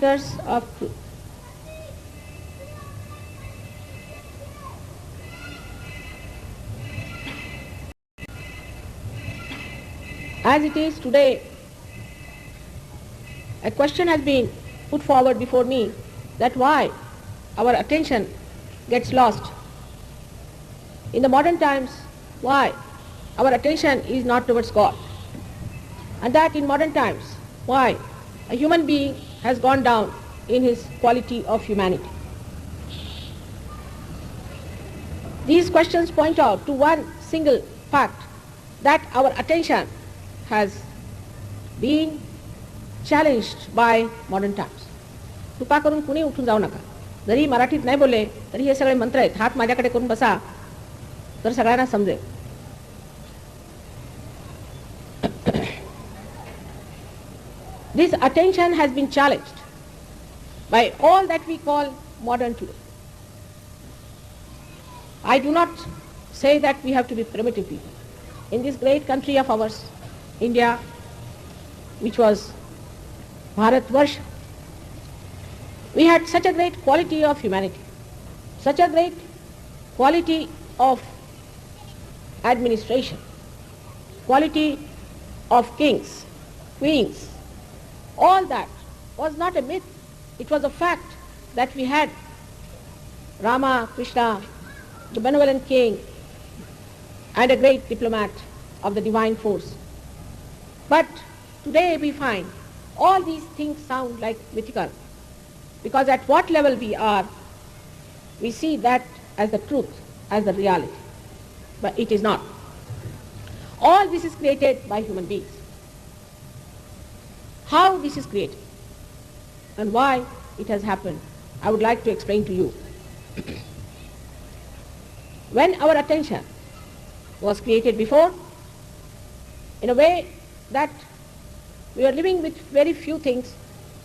seekers of truth. As it is today, a question has been put forward before me that why our attention gets lost. In the modern times, why our attention is not towards God. And that in modern times, why a human being has gone down in his quality of humanity. These questions point out to one single fact, that our attention has been challenged by modern times. कृपा करून कुणी उठून जाऊ नका. जरी मराठीत नाही बोलले तरी हे सगळे मंत्र आहेत. हात माझ्याकडे करून बसा तर सगळ्यांना समजेल. This attention has been challenged by all that we call modern today. I do not say that we have to be primitive people. In this great country of ours, India, which was Bharatvarsha, we had such a great quality of humanity, such a great quality of administration, quality of kings, queens. All that was not a myth. It was a fact that we had Rama, Krishna, the benevolent king, and a great diplomat of the divine force. But today we find all these things sound like mythical, because at what level we are, we see that as the truth, as the reality. But it is not. All this is created by human beings. How this is created and why it has happened, I would like to explain to you. When our attention was created before, in a way that we were living with very few things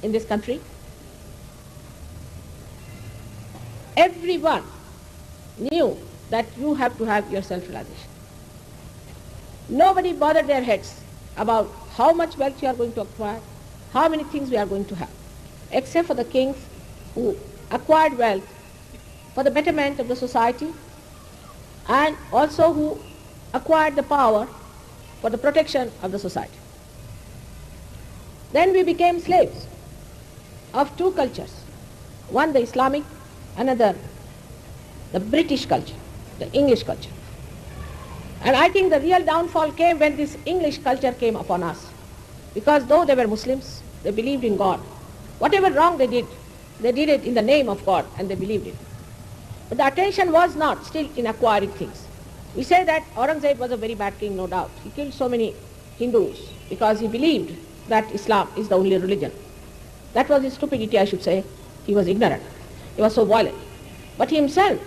in this country, everyone knew that you have to have your self-realization. Nobody bothered their heads about how much wealth you are going to acquire, how many things we are going to have, except for the kings who acquired wealth for the betterment of the society, and also who acquired the power for the protection of the society. Then we became slaves of two cultures, one the Islamic, another the British culture, the English culture. And I think the real downfall came when this English culture came upon us, because though they were Muslims, they believed in God. Whatever wrong they did it in the name of God, and they believed it. But the attention was not still in acquiring things. We say that Aurangzeb was a very bad king, no doubt. He killed so many Hindus because he believed that Islam is the only religion. That was his stupidity, I should say. He was ignorant. He was so violent. But he himself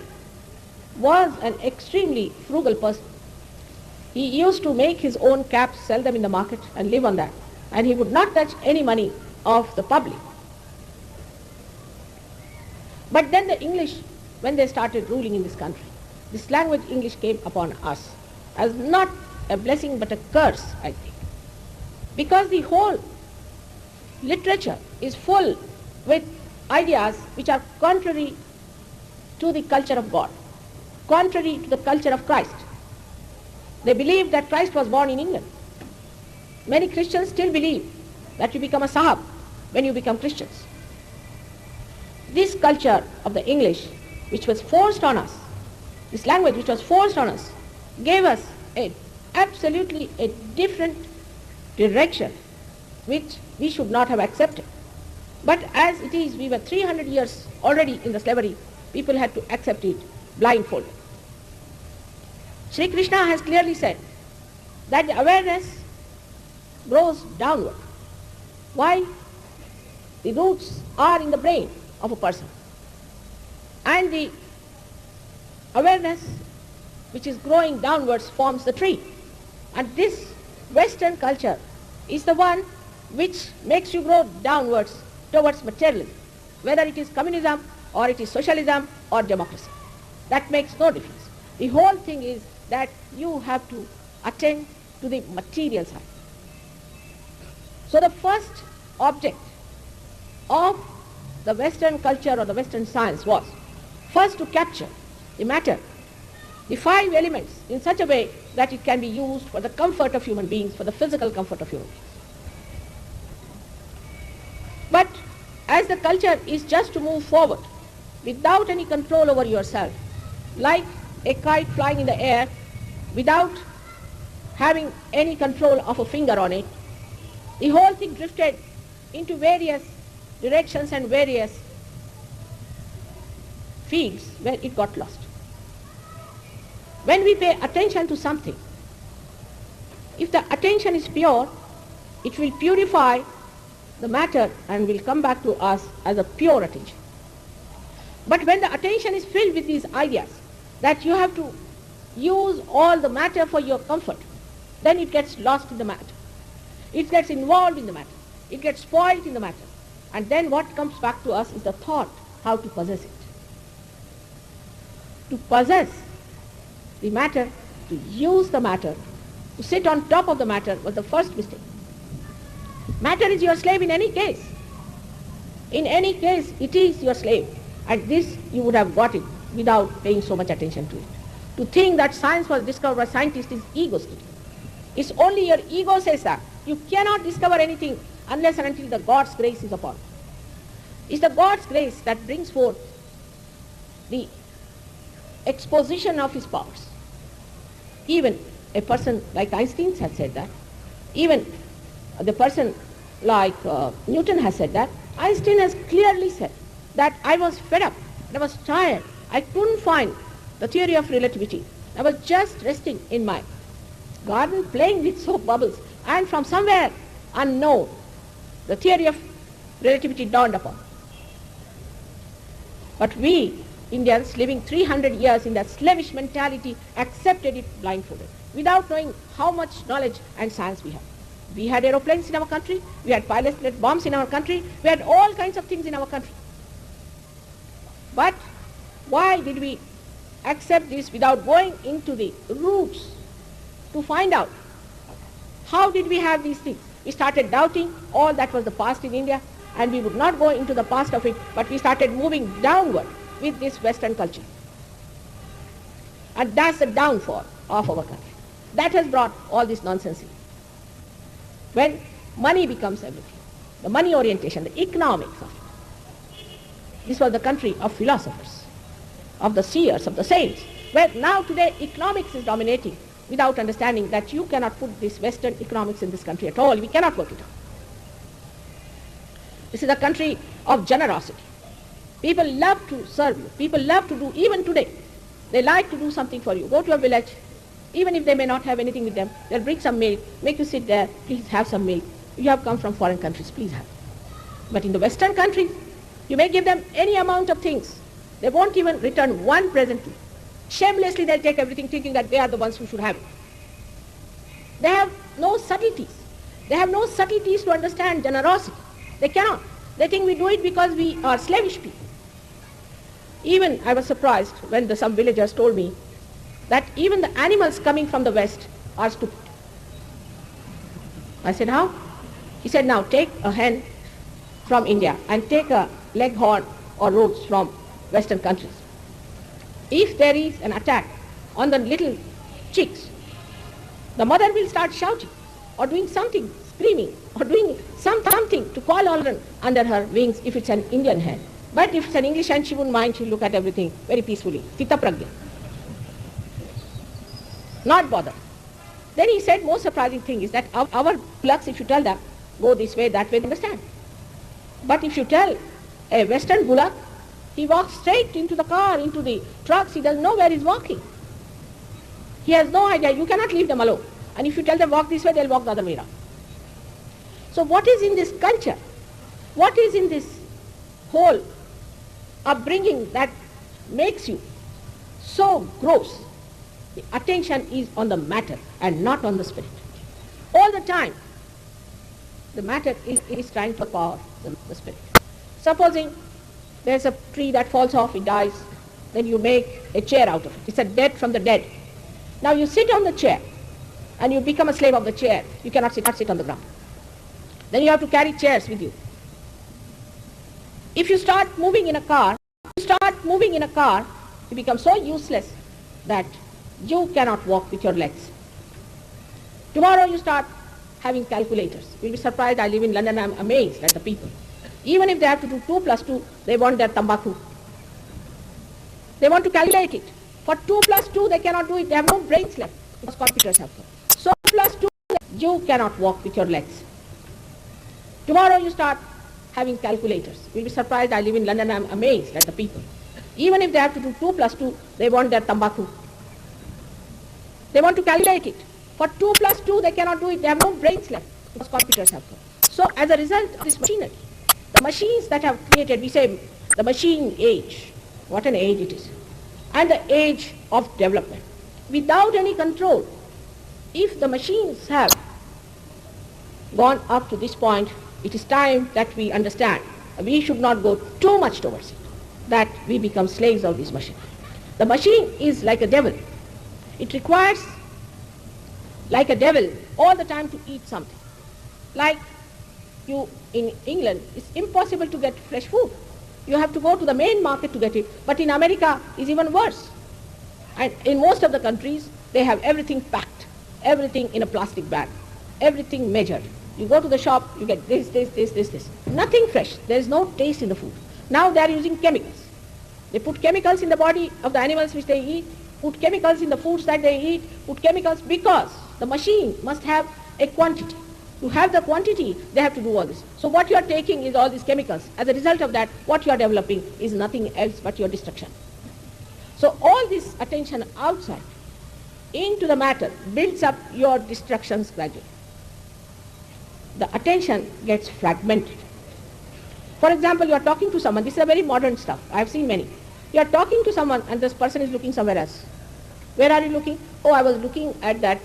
was an extremely frugal person. He used to make his own caps, sell them in the market, and live on that. And he would not touch any money of the public. But then the English, when they started ruling in this country, this language English came upon us as not a blessing but a curse, I think. Because the whole literature is full with ideas which are contrary to the culture of God, contrary to the culture of Christ. They believe that Christ was born in England. Many Christians still believe that you become a Sahab when you become Christians. This culture of the English, which was forced on us, this language which was forced on us, gave us absolutely a different direction which we should not have accepted. But as it is, we were 300 years already in the slavery, people had to accept it blindfolded. Sri Krishna has clearly said that the awareness grows downward. Why? The roots are in the brain of a person. And the awareness which is growing downwards forms the tree. And this Western culture is the one which makes you grow downwards towards materialism, whether it is communism or it is socialism or democracy. That makes no difference. The whole thing is that you have to attend to the material side. So the first object of the Western culture or the Western science was first to capture the matter, the five elements, in such a way that it can be used for the comfort of human beings, for the physical comfort of human beings. But as the culture is just to move forward without any control over yourself, like a kite flying in the air without having any control of a finger on it, the whole thing drifted into various directions and various fields where it got lost. When we pay attention to something, if the attention is pure, it will purify the matter and will come back to us as a pure attention. But when the attention is filled with these ideas that you have to use all the matter for your comfort, then it gets lost in the matter. It gets involved in the matter. It gets spoiled in the matter. And then what comes back to us is the thought how to possess it. To possess the matter, to use the matter, to sit on top of the matter was the first mistake. Matter is your slave in any case. In any case, it is your slave. And this you would have got it without paying so much attention to it. To think that science was discovered by scientists is egoistic. It's only your ego says that. You cannot discover anything unless and until the God's grace is upon you. It's the God's grace that brings forth the exposition of his powers. Even a person like Einstein has said that. Even the person like Newton has said that. Einstein has clearly said that I was fed up, I was tired, I couldn't find the theory of relativity. I was just resting in my garden playing with soap bubbles, and from somewhere unknown the theory of relativity dawned upon. But we Indians, living 300 years in that slavish mentality, accepted it blindfolded without knowing how much knowledge and science we have. We had aeroplanes in our country, we had piloted bombs in our country, we had all kinds of things in our country. But why did we accept this without going into the roots to find out how did we have these things? We started doubting all that was the past in India, and we would not go into the past of it, but we started moving downward with this Western culture. And that's the downfall of our country. That has brought all this nonsense in. When money becomes everything, the money orientation, the economics of it. This was the country of philosophers, of the seers, of the saints, where now today economics is dominating without understanding that you cannot put this Western economics in this country at all. We cannot work it out. This is a country of generosity. People love to serve you. People love to do, even today, they like to do something for you. Go to a village, even if they may not have anything with them, they'll bring some milk, make you sit there, please have some milk. You have come from foreign countries, please have. But in the Western countries, you may give them any amount of things. They won't even return one present to you. Shamelessly they'll take everything thinking that they are the ones who should have it. They have no subtleties. They have no subtleties to understand generosity. They cannot. They think we do it because we are slavish people. Even I was surprised when some villagers told me that even the animals coming from the West are stupid. I said, how? He said, now take a hen from India and take a leghorn or roach from Western countries. If there is an attack on the little chicks, the mother will start shouting or doing something, screaming, or doing something to call under her wings if it's an Indian hen. But if it's an English hen, she wouldn't mind, she'll look at everything very peacefully. Chitta pragya. Not bother. Then he said, most surprising thing is that our plucks, if you tell them, go this way, that way, they understand. But if you tell a Western bullock, he walks straight into the car, into the trucks, he doesn't know where he's walking. He has no idea, you cannot leave them alone. And if you tell them walk this way, they'll walk the other way around. So what is in this culture? What is in this whole upbringing that makes you so gross? The attention is on the matter and not on the spirit. All the time, the matter is trying to power the spirit. Supposing there's a tree that falls off, it dies, then you make a chair out of it. It's a dead from the dead. Now you sit on the chair and you become a slave of the chair. You cannot sit on the ground. Then you have to carry chairs with you. If you start moving in a car, you become so useless that you cannot walk with your legs. Tomorrow you start having calculators. You'll be surprised. I live in London, I'm amazed at the people. Even if they have to do 2 plus 2, they want their tambaku. They want to calculate it. For 2 plus 2, they cannot do it. They have no brains left because computers have come. So plus 2, you cannot walk with your legs. Tomorrow you start having calculators. You'll be surprised. I live in London, I'm amazed at the people. Even if they have to do 2 plus 2, they want their tambaku. They want to calculate it. For 2 plus 2, they cannot do it. They have no brains left because computers have come. So as a result of this machinery, the machines that have created, we say the machine age, what an age it is, and the age of development. Without any control, if the machines have gone up to this point, it is time that we understand we should not go too much towards it, that we become slaves of this machine. The machine is like a devil. It requires, like a devil, all the time to eat something. Like you in England, it's impossible to get fresh food. You have to go to the main market to get it. But in America, it's even worse. And in most of the countries, they have everything packed, everything in a plastic bag, everything measured. You go to the shop, you get this. Nothing fresh. There is no taste in the food. Now they are using chemicals. They put chemicals in the body of the animals which they eat, put chemicals in the foods that they eat, put chemicals because the machine must have a quantity. To have the quantity, they have to do all this. So what you are taking is all these chemicals. As a result of that, what you are developing is nothing else but your destruction. So all this attention outside into the matter builds up your destructions gradually. The attention gets fragmented. For example, you are talking to someone. This is a very modern stuff. I have seen many. You are talking to someone and this person is looking somewhere else. Where are you looking? Oh, I was looking at that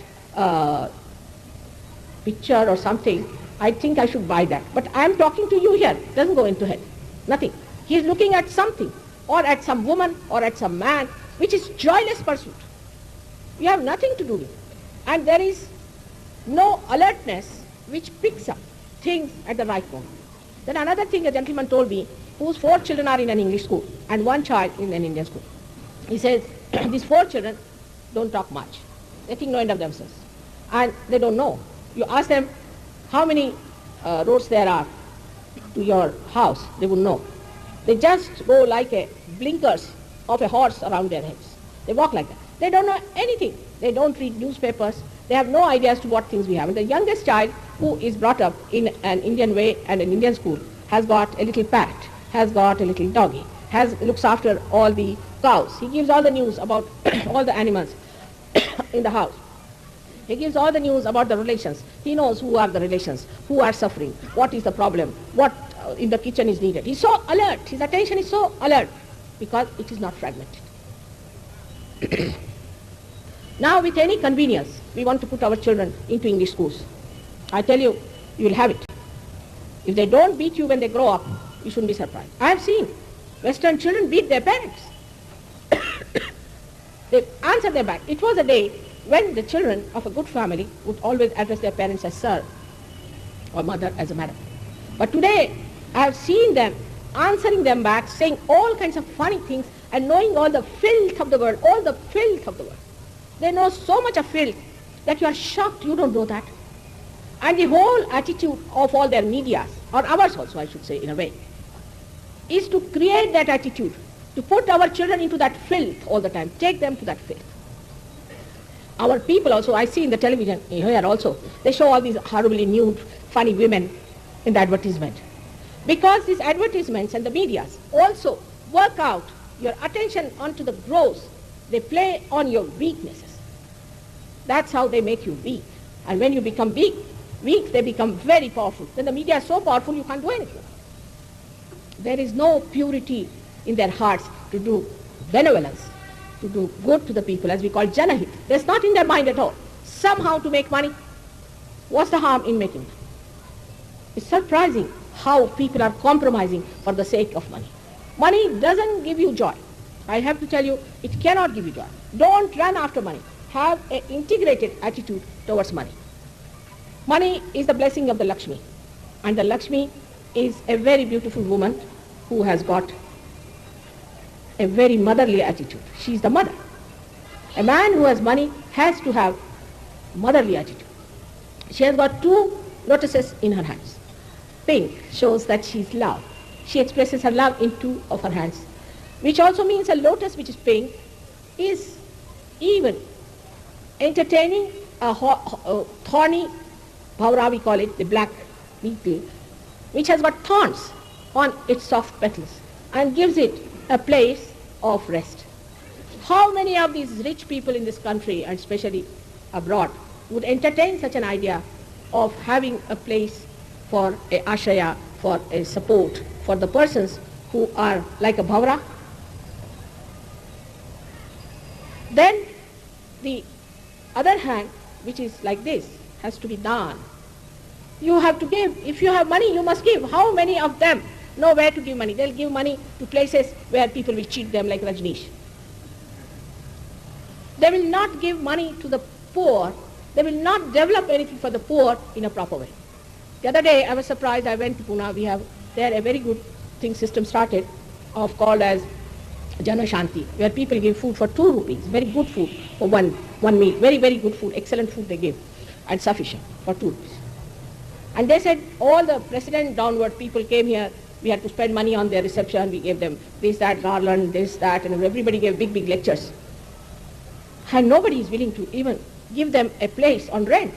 picture or something. I think I should buy that. But I am talking to you here. It doesn't go into head. Nothing. He is looking at something or at some woman or at some man, which is joyless pursuit. You have nothing to do with it. And there is no alertness which picks up things at the right moment. Then another thing a gentleman told me, whose 4 children are in an English school and 1 child in an Indian school. He says, these 4 children don't talk much. They think no end of themselves. And they don't know. You ask them how many roads there are to your house, they would know. They just go like a blinkers of a horse around their heads. They walk like that. They don't know anything. They don't read newspapers. They have no idea as to what things we have. And the youngest child, who is brought up in an Indian way and an Indian school, has got a little parrot, has got a little doggy, looks after all the cows. He gives all the news about all the animals in the house. He gives all the news about the relations. He knows who are the relations, who are suffering, what is the problem, what in the kitchen is needed. He's so alert. His attention is so alert because it is not fragmented. Now with any convenience, we want to put our children into English schools. I tell you, you will have it. If they don't beat you when they grow up, you shouldn't be surprised. I have seen Western children beat their parents. They answer them back. It was a day when the children of a good family would always address their parents as sir or mother as a madam. But today, I have seen them answering them back, saying all kinds of funny things and knowing all the filth of the world, all the filth of the world. They know so much of filth that you are shocked you don't know that. And the whole attitude of all their medias, or ours also I should say in a way, is to create that attitude, to put our children into that filth all the time, take them to that filth. Our people also, I see in the television here also, they show all these horribly nude, funny women in the advertisement. Because these advertisements and the medias also work out your attention onto the gross. They play on your weaknesses. That's how they make you weak. And when you become weak, they become very powerful. Then the media is so powerful you can't do anything. There is no purity in their hearts to do benevolence, to do good to the people, as we call janahit. There's not in their mind at all. Somehow to make money. What's the harm in making money? It's surprising how people are compromising for the sake of money. Money doesn't give you joy. I have to tell you, it cannot give you joy. Don't run after money. Have an integrated attitude towards money. Money is the blessing of the Lakshmi. And the Lakshmi is a very beautiful woman who has got a very motherly attitude. She is the mother. A man who has money has to have motherly attitude. She has got 2 lotuses in her hands. Pink shows that she is love. She expresses her love in 2 of her hands, which also means a lotus which is pink is even entertaining a thorny bhaura, we call it, the black beetle, which has got thorns on its soft petals and gives it a place of rest. How many of these rich people in this country, and especially abroad, would entertain such an idea of having a place for a ashraya, for a support for the persons who are like a bhaura? Then the other hand, which is like this, has to be daan. You have to give. If you have money, you must give. How many of them know where to give money? They'll give money to places where people will cheat them, like Rajneesh. They will not give money to the poor. They will not develop anything for the poor in a proper way. The other day I was surprised. I went to Pune. We have there a very good system started called as Jana Shanti, where people give food for 2 rupees, very good food for one meal, very, very good food, excellent food they give, and sufficient for 2 rupees. And they said all the president downward people came here, we had to spend money on their reception, we gave them this, that, garland, this, that, and everybody gave big, big lectures. And nobody is willing to even give them a place on rent.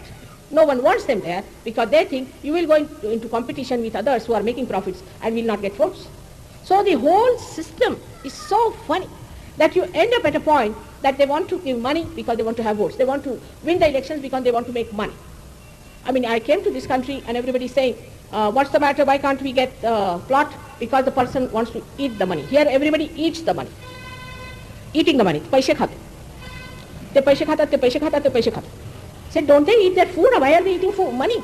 No one wants them there because they think you will go into competition with others who are making profits and will not get votes. So the whole system is so funny that you end up at a point that they want to give money because they want to have votes. They want to win the elections because they want to make money. I mean, I came to this country and everybody is saying, what's the matter, why can't we get plot? Because the person wants to eat the money. Here everybody eats the money. Eating the money. Paise khate. Te paise khata, te paise khata, te paise khata. Said, don't they eat their food? Why are they eating food? Money?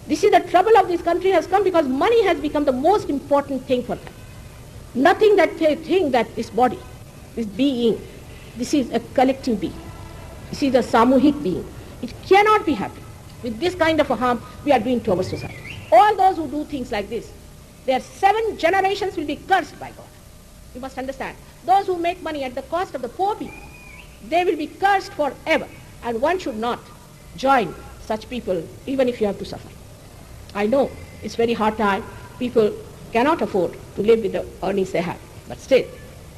This is the trouble of this country has come because money has become the most important thing for them. Nothing that they think that this body, this being, this is a collective being. This is a samuhik being. It cannot be happy with this kind of a harm we are doing to our society. All those who do things like this, their 7 generations will be cursed by God. You must understand. Those who make money at the cost of the poor people, they will be cursed forever. And one should not join such people even if you have to suffer. I know it's very hard time. People cannot afford to live with the earnings they have. But still,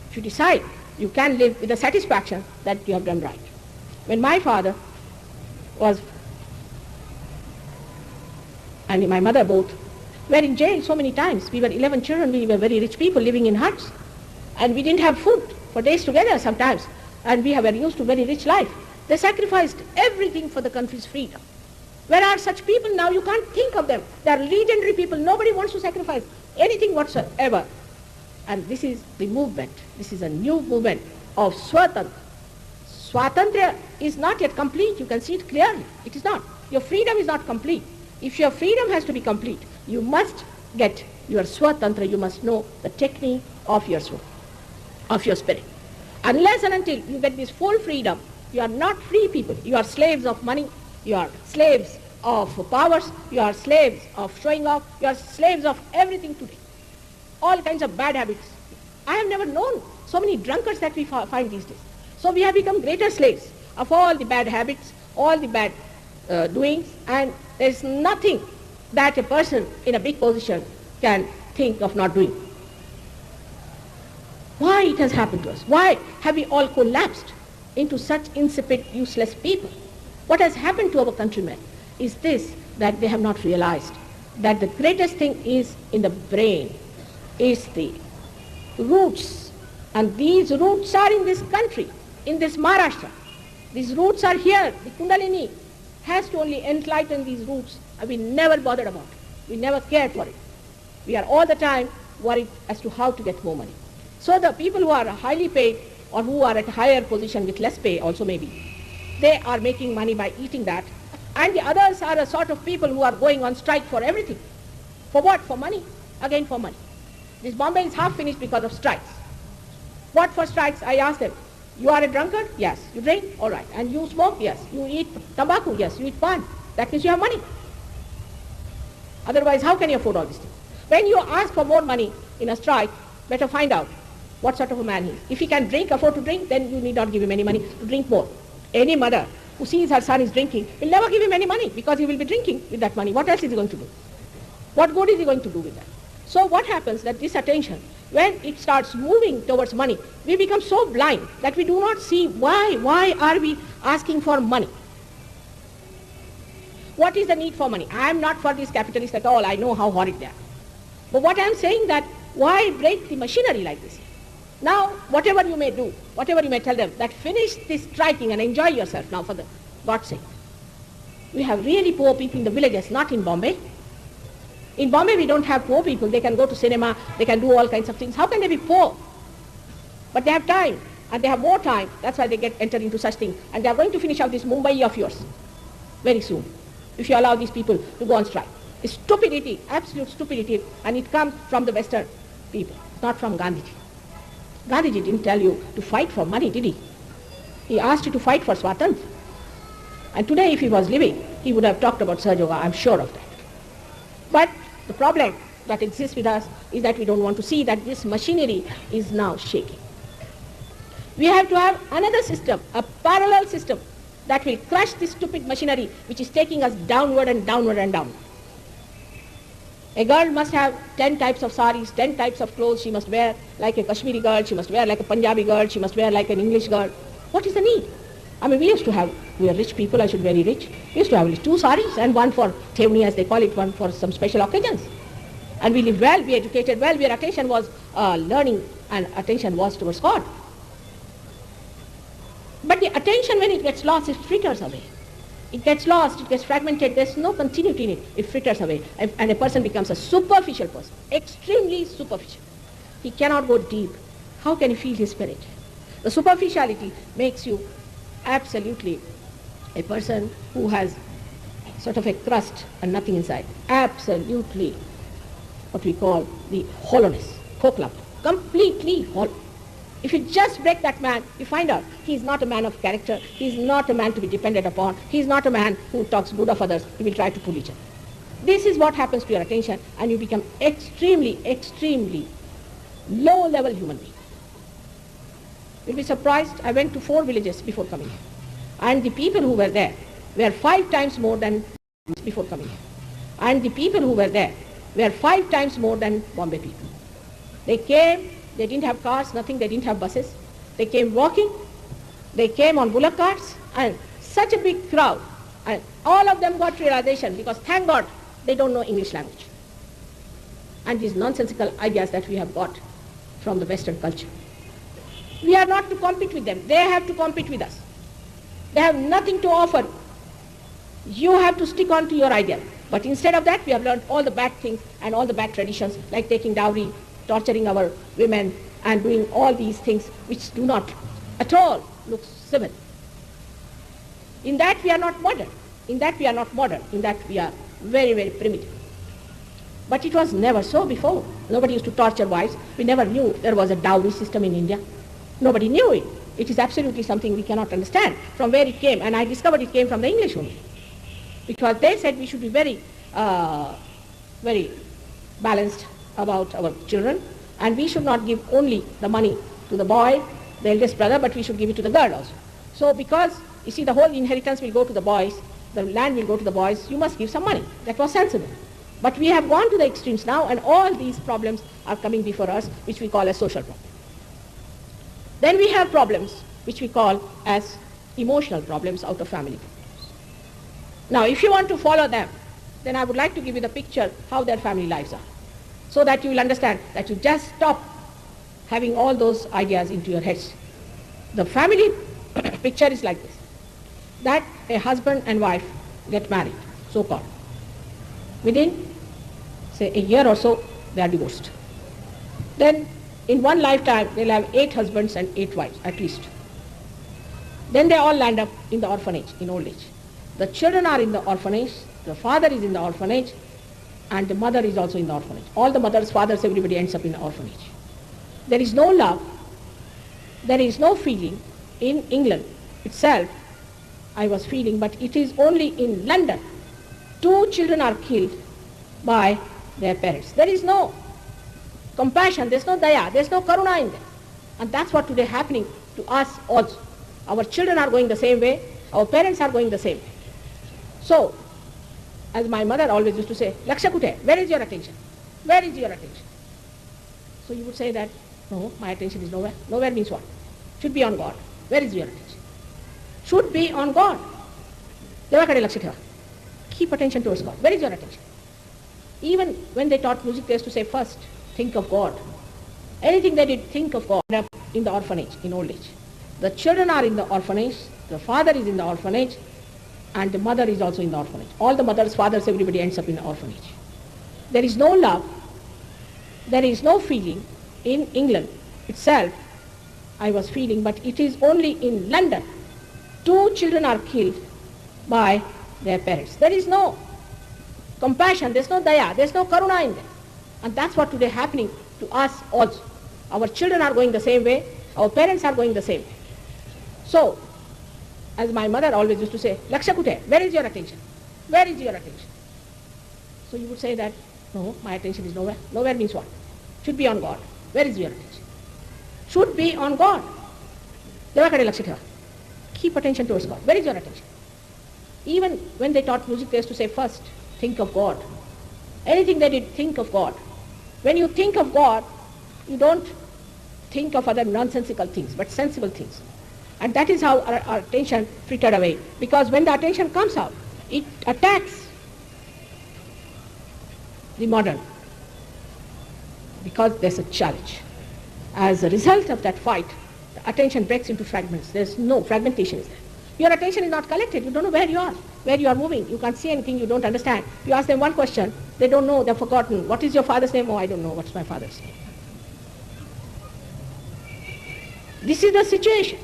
if you decide, you can live with the satisfaction that you have done right. When my father was, and my mother both, were in jail so many times. We were 11 children. We were very rich people living in huts. And we didn't have food for days together sometimes. And we were used to very rich life. They sacrificed everything for the country's freedom. Where are such people now? You can't think of them. They are legendary people. Nobody wants to sacrifice anything whatsoever. And this is the movement. This is a new movement of Swatantra. Swatantra is not yet complete. You can see it clearly. It is not. Your freedom is not complete. If your freedom has to be complete, you must get your Swatantra. You must know the technique of your soul, of your spirit. Unless and until you get this full freedom, you are not free people. You are slaves of money. You are slaves of powers. You are slaves of showing off. You are slaves of everything today. All kinds of bad habits. I have never known so many drunkards that we find these days. So we have become greater slaves of all the bad habits, all the bad doings, and there is nothing that a person in a big position can think of not doing. Why it has happened to us? Why have we all collapsed into such insipid, useless people? What has happened to our countrymen is this, that they have not realized that the greatest thing is in the brain, is the roots. And these roots are in this country, in this Maharashtra. These roots are here. The Kundalini has to only enlighten these roots, and we never bothered about it. We never cared for it. We are all the time worried as to how to get more money. So the people who are highly paid or who are at a higher position with less pay also maybe, they are making money by eating that. And the others are a sort of people who are going on strike for everything. For what? For money. Again for money. This Bombay is half finished because of strikes. What for strikes? I asked them. You are a drunkard? Yes. You drink? All right. And you smoke? Yes. You eat tobacco? Yes. You eat pan? That means you have money. Otherwise, how can you afford all these things? When you ask for more money, in a strike, better find out what sort of a man he is. If he can afford to drink, then you need not give him any money to drink more. Any mother who sees her son is drinking will never give him any money because he will be drinking with that money. What else is he going to do? What good is he going to do with that? So what happens that this attention, when it starts moving towards money, we become so blind that we do not see why are we asking for money? What is the need for money? I am not for these capitalists at all. I know how horrid they are. But what I am saying that why break the machinery like this? Now, whatever you may do, whatever you may tell them, that finish this striking and enjoy yourself now for the God's sake. We have really poor people in the villages, not in Bombay. In Bombay we don't have poor people. They can go to cinema, they can do all kinds of things. How can they be poor? But they have time, and they have more time. That's why they get entered into such things. And they are going to finish off this Mumbai of yours very soon, if you allow these people to go on strike. It's stupidity, absolute stupidity, and it comes from the Western people, not from Gandhiji. Gandhiji didn't tell you to fight for money, did he? He asked you to fight for Swatantra. And today, if he was living, he would have talked about Sahaja Yoga, I'm sure of that. But the problem that exists with us is that we don't want to see that this machinery is now shaking. We have to have another system, a parallel system, that will crush this stupid machinery which is taking us downward and downward and downward. A girl must have 10 types of saris, 10 types of clothes. She must wear like a Kashmiri girl, she must wear like a Punjabi girl, she must wear like an English girl. What is the need? I mean, we are rich people, I should be very rich. We used to have only 2 saris and one for Thevni, as they call it, one for some special occasions. And we lived well, we educated well, where attention was learning and attention was towards God. But the attention, when it gets lost, it fritters away. It gets lost, it gets fragmented, there's no continuity in it, it fritters away. And a person becomes a superficial person, extremely superficial. He cannot go deep. How can he feel his spirit? The superficiality makes you absolutely a person who has sort of a crust and nothing inside. Absolutely what we call the hollowness, kokla, completely hollow. If you just break that man, you find out he is not a man of character, he is not a man to be depended upon, he is not a man who talks good of others, he will try to pull each other. This is what happens to your attention, and you become extremely, extremely low-level human being. You'll be surprised, I went to 4 villages before coming here, and the people who were there were 5 times more than before coming here. And the people who were there were 5 times more than Bombay people. They came, they didn't have cars, nothing, they didn't have buses. They came walking, they came on bullock carts, and such a big crowd. And all of them got realization, because thank God they don't know English language. And these nonsensical ideas that we have got from the Western culture. We are not to compete with them, they have to compete with us. They have nothing to offer. You have to stick on to your ideal. But instead of that, we have learned all the bad things and all the bad traditions, like taking dowry, torturing our women, and doing all these things which do not at all look civil. In that we are not modern. In that we are not modern. In that we are very, very primitive. But it was never so before. Nobody used to torture wives. We never knew there was a dowry system in India. Nobody knew it. It is absolutely something we cannot understand from where it came. And I discovered it came from the English only. Because they said we should be very, very balanced about our children, and we should not give only the money to the boy, the eldest brother, but we should give it to the girl also. So because, you see, the whole inheritance will go to the boys, the land will go to the boys, you must give some money. That was sensible. But we have gone to the extremes now, and all these problems are coming before us, which we call as social problems. Then we have problems which we call as emotional problems out of family problems. Now, if you want to follow them, then I would like to give you the picture how their family lives are, so that you will understand that you just stop having all those ideas into your heads. The family picture is like this, that a husband and wife get married, so-called. Within, say, a year or so, they are divorced. Then, in one lifetime, they'll have 8 husbands and 8 wives, at least. Then they all land up in the orphanage, in old age. The children are in the orphanage, the father is in the orphanage, and the mother is also in the orphanage. All the mothers, fathers, everybody ends up in the orphanage. There is no love, there is no feeling. In England itself, I was feeling, but it is only in London. 2 children are killed by their parents. There is no compassion, there's no daya, there's no karuna in them. And that's what today happening to us also. Our children are going the same way, our parents are going the same way. So, as my mother always used to say, Laksha kute, where is your attention? Where is your attention? So you would say that, no, my attention is nowhere. Nowhere means what? Should be on God. Where is your attention? Should be on God. Devakade laksha theva. Keep attention towards God. Where is your attention? Even when they taught music, they used to say first, think of God. Anything they did, think of God in the orphanage, in old age. The children are in the orphanage, the father is in the orphanage, and the mother is also in the orphanage. All the mothers, fathers, everybody ends up in the orphanage. There is no love, there is no feeling. In England itself, I was feeling, but it is only in London. 2 children are killed by their parents. There is no compassion, there's no daya, there's no karuna in them. And that's what today happening to us also. Our children are going the same way, our parents are going the same way. So, as my mother always used to say, Laksha kute, where is your attention? Where is your attention? So you would say that, no, my attention is nowhere. Nowhere means what? Should be on God. Where is your attention? Should be on God. Devakade laksha theva. Keep attention towards God. Where is your attention? Even when they taught music, they used to say first, think of God. Anything they did, think of God. When you think of God, you don't think of other nonsensical things, but sensible things. And that is how our attention frittered away. Because when the attention comes out, it attacks the modern. Because there's a challenge. As a result of that fight, the attention breaks into fragments. There's no fragmentation is there. Your attention is not collected. You don't know where you are moving. You can't see anything, you don't understand. You ask them one question, they don't know, they've forgotten. What is your father's name? Oh, I don't know. What's my father's name? This is the situation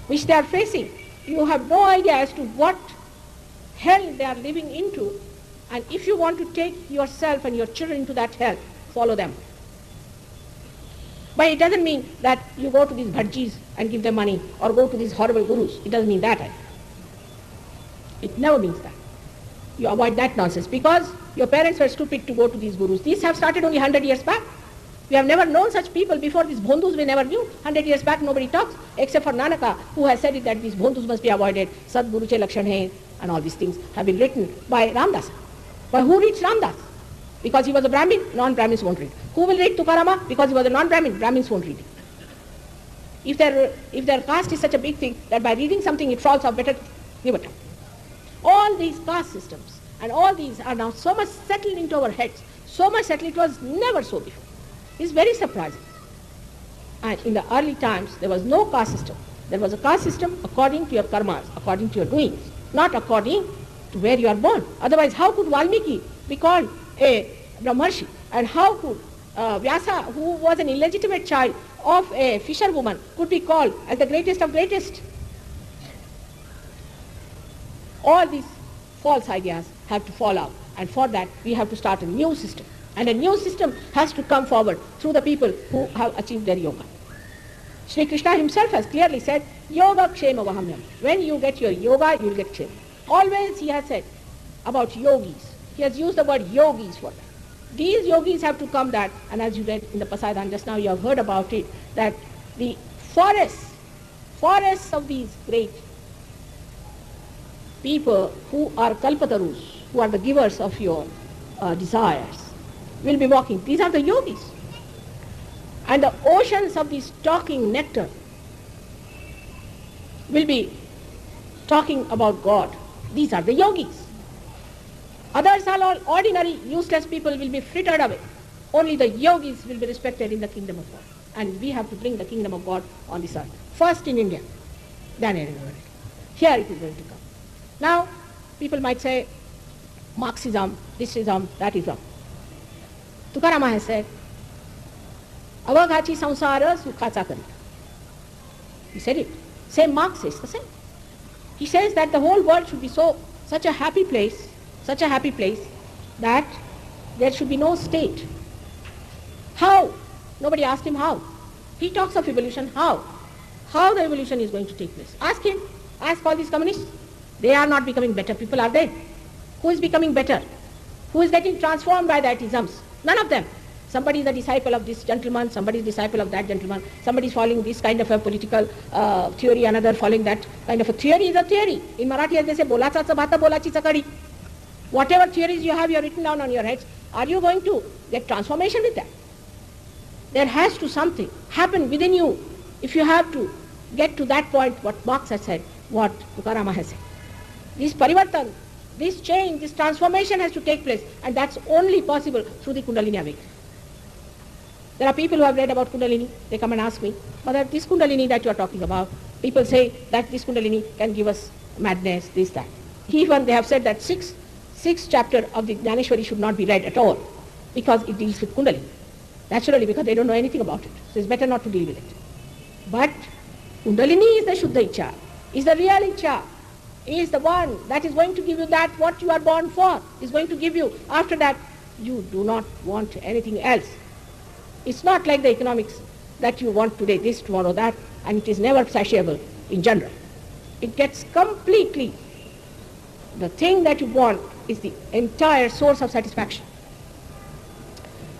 which they are facing. You have no idea as to what hell they are living into, and if you want to take yourself and your children into that hell, follow them. But it doesn't mean that you go to these bhajis and give them money, or go to these horrible gurus. It doesn't mean that. It never means that. You avoid that nonsense, because your parents were stupid to go to these gurus. These have started only 100 years back. We have never known such people before. These bhondus we never knew. 100 years back nobody talks, except for Nanaka, who has said it that these bhondus must be avoided. Sadguru che lakshan hai, and all these things have been written by Ramdas. But who reads Ramdas? Because he was a Brahmin, non-Brahmins won't read. Who will read Tukarama? Because he was a non-Brahmin, Brahmins won't read it. If their caste is such a big thing that by reading something it falls off, better give it up. All these caste systems and all these are now so much settled into our heads, so much settled, it was never so before. It's very surprising. And in the early times there was no caste system. There was a caste system according to your karmas, according to your doings, not according to where you are born. Otherwise, how could Valmiki be called a Brahmarshi? And how could Vyasa, who was an illegitimate child of a fisherwoman, could be called as the greatest of greatest? All these false ideas have to fall out, and for that we have to start a new system. And a new system has to come forward through the people who have achieved their yoga. Sri Krishna himself has clearly said, Yoga Kshema Vahamyam. When you get your yoga, you will get Kshema. Always he has said about yogis. He has used the word yogis for that. These yogis have to come that, and as you read in the Pasaidan just now, you have heard about it, that the forests of these great people who are kalpatarus, who are the givers of your desires, will be walking. These are the yogis. And the oceans of this talking nectar will be talking about God. These are the yogis. Others are all ordinary, useless people will be frittered away. Only the yogis will be respected in the kingdom of God. And we have to bring the kingdom of God on this earth. First in India, then everywhere. Here it is going to come. Now, people might say, Marxism, this ism, that ism. Tukarama has said, Avaghachi samsara sukhacha karita. He said it. Same Marx says the same. He says that the whole world should be such a happy place that there should be no state. How? Nobody asked him how. He talks of evolution. How? How the evolution is going to take place. Ask him. Ask all these communists. They are not becoming better people, are they? Who is becoming better? Who is getting transformed by that isms? None of them. Somebody is a disciple of this gentleman, somebody is a disciple of that gentleman, somebody is following this kind of a political theory, another following that kind of a theory is a theory. In Marathi, as they say, bolacha bhata bolachi chakadi. Whatever theories you have written down on your heads, are you going to get transformation with that? There has to something happen within you if you have to get to that point, what Marx has said, what Tukarama has said. This parivartan, this change, this transformation has to take place, and that's only possible through the Kundalini awakening. There are people who have read about Kundalini, they come and ask me, Mother, this Kundalini that you are talking about, people say that this Kundalini can give us madness, this, that. Even they have said that sixth chapter of the Jnaneshwari should not be read at all, because it deals with Kundalini. Naturally, because they don't know anything about it. So it's better not to deal with it. But Kundalini is the Shuddha Ichcha, is the real Ichcha, is the one that is going to give you that what you are born for, is going to give you. After that, you do not want anything else. It's not like the economics that you want today this, tomorrow that, and it is never satiable in general. It gets completely, the thing that you want is the entire source of satisfaction.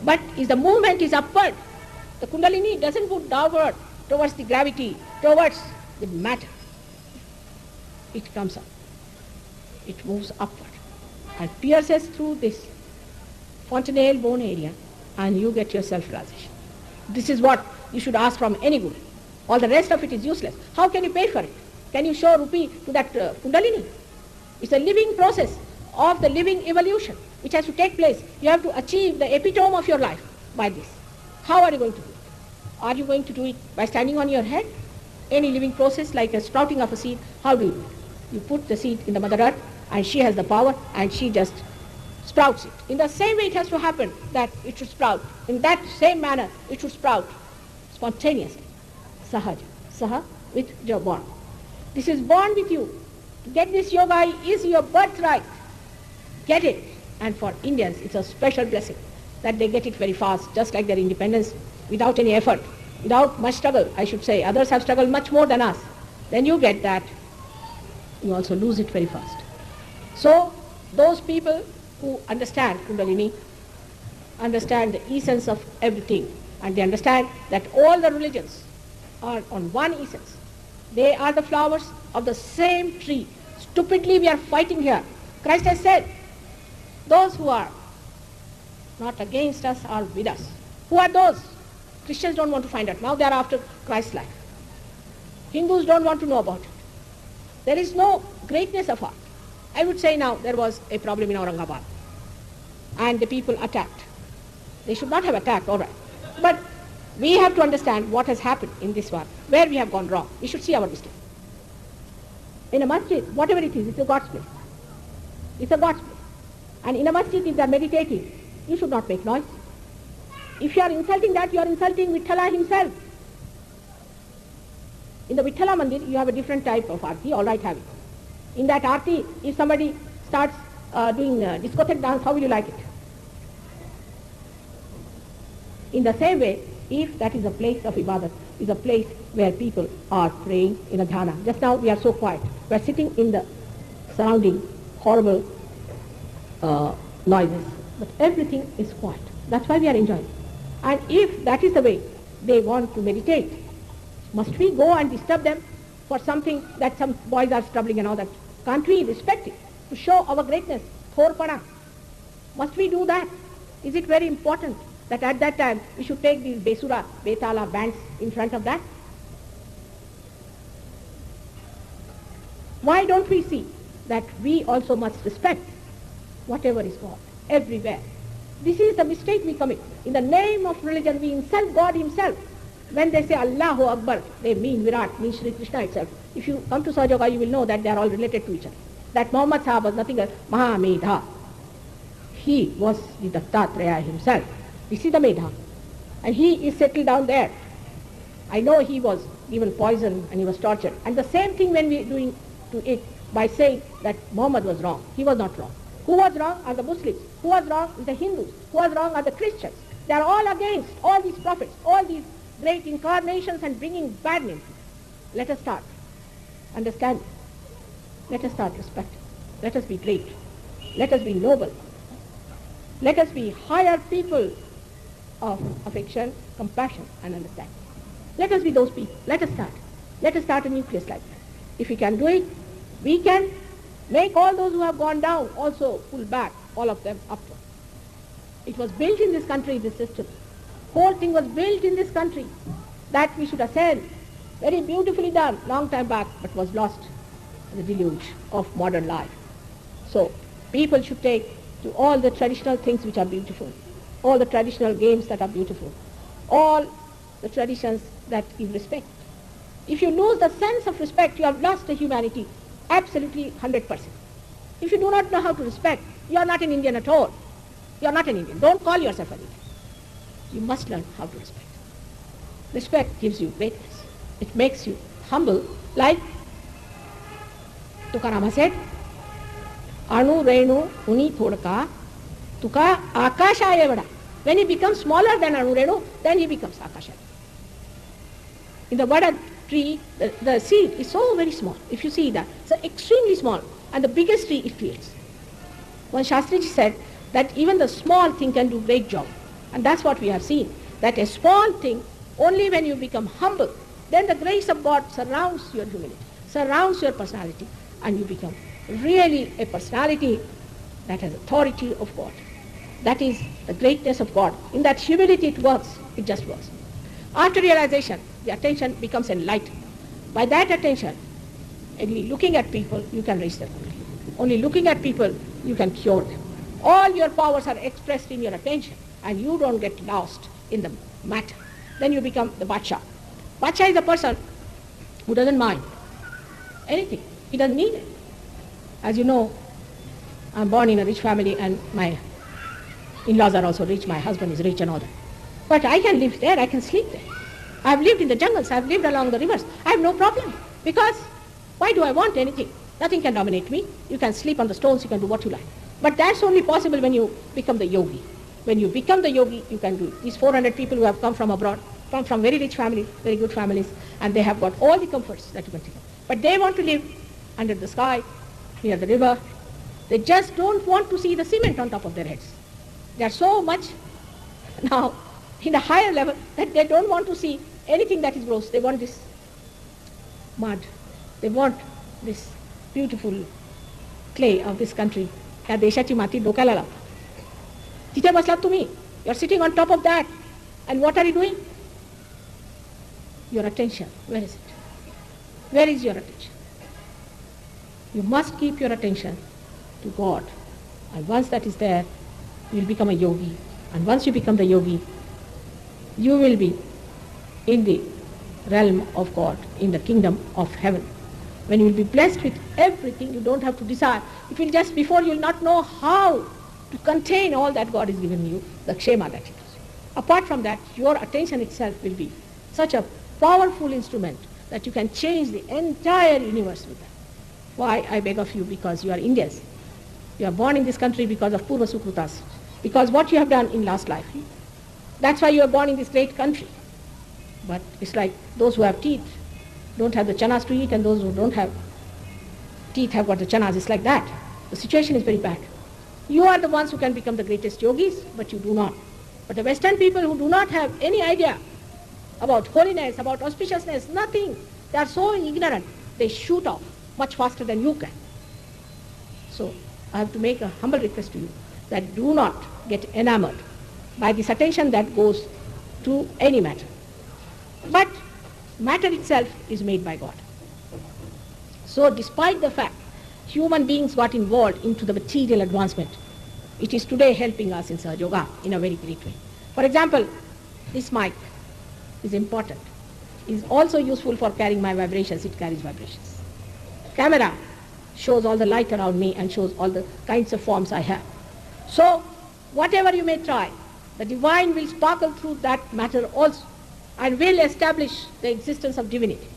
But if the movement is upward, the Kundalini doesn't go downward towards the gravity, towards the matter. It comes up. It moves upward and pierces through this fontanelle bone area, and you get your self-realization. This is what you should ask from any guru. All the rest of it is useless. How can you pay for it? Can you show rupee to that Kundalini? It's a living process of the living evolution which has to take place. You have to achieve the epitome of your life by this. How are you going to do it? Are you going to do it by standing on your head? Any living process like a sprouting of a seed, how do you do it? You put the seed in the Mother Earth, and she has the power, and she just sprouts it. In the same way it has to happen that it should sprout. In that same manner it should sprout spontaneously. Sahaja. Saha, with your born. This is born with you. To get this yoga is your birthright. Get it. And for Indians it's a special blessing that they get it very fast, just like their independence, without any effort, without much struggle, I should say. Others have struggled much more than us. Then you get that, you also lose it very fast. So those people who understand Kundalini understand the essence of everything, and they understand that all the religions are on one essence. They are the flowers of the same tree. Stupidly we are fighting here. Christ has said, those who are not against us are with us. Who are those? Christians don't want to find out. Now they are after Christ's life. Hindus don't want to know about it. There is no greatness of art. I would say now there was a problem in Aurangabad, and the people attacked. They should not have attacked, all right. But we have to understand what has happened in this war, where we have gone wrong. We should see our mistake. In a masjid, whatever it is, it's a God's place. It's a God's place. And in a masjid, if they are meditating, you should not make noise. If you are insulting that, you are insulting Vithala himself. In the Vithala Mandir, you have a different type of arti, all right, have it. In that arti, if somebody starts doing discotheque dance, how will you like it? In the same way, if that is a place of ibadat, is a place where people are praying in a dhyana. Just now we are so quiet. We are sitting in the surrounding horrible noises, but everything is quiet. That's why we are enjoying. And if that is the way they want to meditate, must we go and disturb them for something that some boys are troubling and all that? Can't we respect it to show our greatness? Thorpada. Must we do that? Is it very important that at that time we should take these Besura, Betala bands in front of that? Why don't we see that we also must respect whatever is God everywhere? This is the mistake we commit. In the name of religion, we insult God himself. When they say Allahu Akbar, they mean Virat, means Sri Krishna itself. If you come to Sahaja, you will know that they are all related to each other. That Muhammad Sahib was nothing else, Mahamedha. He was the Dattatreya himself. This is the Medha. And he is settled down there. I know he was given poison and he was tortured. And the same thing when we are doing to it by saying that Muhammad was wrong. He was not wrong. Who was wrong are the Muslims. Who was wrong is the Hindus. Who was wrong are the Christians. They are all against all these prophets, all these great incarnations and bringing bad names. Let us start understanding. Let us start respecting. Let us be great. Let us be noble. Let us be higher people of affection, compassion, and understanding. Let us be those people. Let us start. Let us start a nucleus like that. If we can do it, we can make all those who have gone down also pull back, all of them upward. It was built in this country, this system. Whole thing was built in this country that we should ascend. Very beautifully done, long time back, but was lost in the deluge of modern life. So people should take to all the traditional things which are beautiful, all the traditional games that are beautiful, all the traditions that give respect. If you lose the sense of respect, you have lost the humanity, absolutely 100%. If you do not know how to respect, you are not an Indian at all. You are not an Indian. Don't call yourself an Indian. You must learn how to respect. Respect gives you greatness. It makes you humble, like Tukarama said, Anu Renu Uni Thodka Tuka Akashaya Vada. When he becomes smaller than Anu Renu, then he becomes Akashaya. In the Vada tree, the seed is so very small. If you see that, it's extremely small. And the biggest tree it creates. One Shastriji said that even the small thing can do great job. And that's what we have seen. That a small thing, only when you become humble, then the grace of God surrounds your humility, surrounds your personality, and you become really a personality that has authority of God. That is the greatness of God. In that humility it works, it just works. After realization, the attention becomes enlightened. By that attention, only looking at people, you can raise them. Only looking at people, you can cure them. All your powers are expressed in your attention, and you don't get lost in the matter. Then you become the Bacha. Bacha is a person who doesn't mind anything. He doesn't need it. As you know, I'm born in a rich family and my in-laws are also rich, my husband is rich and all that. But I can live there, I can sleep there. I've lived in the jungles, I've lived along the rivers. I have no problem. Because why do I want anything? Nothing can dominate me. You can sleep on the stones, you can do what you like. But that's only possible when you become the yogi. When you become the yogi, you can do it. These 400 people who have come from abroad, come from very rich families, very good families, and they have got all the comforts that you can think of. But they want to live under the sky, near the river. They just don't want to see the cement on top of their heads. They are so much now in a higher level that they don't want to see anything that is gross. They want this mud. They want this beautiful clay of this country. या देशाची माती डोक्याला लावता. तिथे बसलात तुम्ही. You are sitting on top of that. And what are you doing? Your attention. Where is it? Where is your attention? You must keep your attention to God. And once that is there, you will become a yogi. And once you become the yogi, you will be in the realm of God, in the kingdom of heaven. When you will be blessed with everything, you don't have to desire. It will just, before you will not know how to contain all that God has given you, the kshema that it is. Apart from that, your attention itself will be such a powerful instrument that you can change the entire universe with that. Why? I beg of you, because you are Indians. You are born in this country because of Purva Sukrutas, because what you have done in last life. That's why you are born in this great country. But it's like those who have teeth don't have the chanas to eat, and those who don't have teeth have got the chanas. It's like that. The situation is very bad. You are the ones who can become the greatest yogis, but you do not. But the Western people who do not have any idea about holiness, about auspiciousness, nothing, they are so ignorant, they shoot off much faster than you can. So I have to make a humble request to you that do not get enamored by this attention that goes to any matter. But matter itself is made by God. So despite the fact human beings got involved into the material advancement, it is today helping us in Sahaja Yoga in a very great way. For example, this mic is important. It is also useful for carrying my vibrations. It carries vibrations. Camera shows all the light around me and shows all the kinds of forms I have. So whatever you may try, the divine will sparkle through that matter also and will establish the existence of divinity.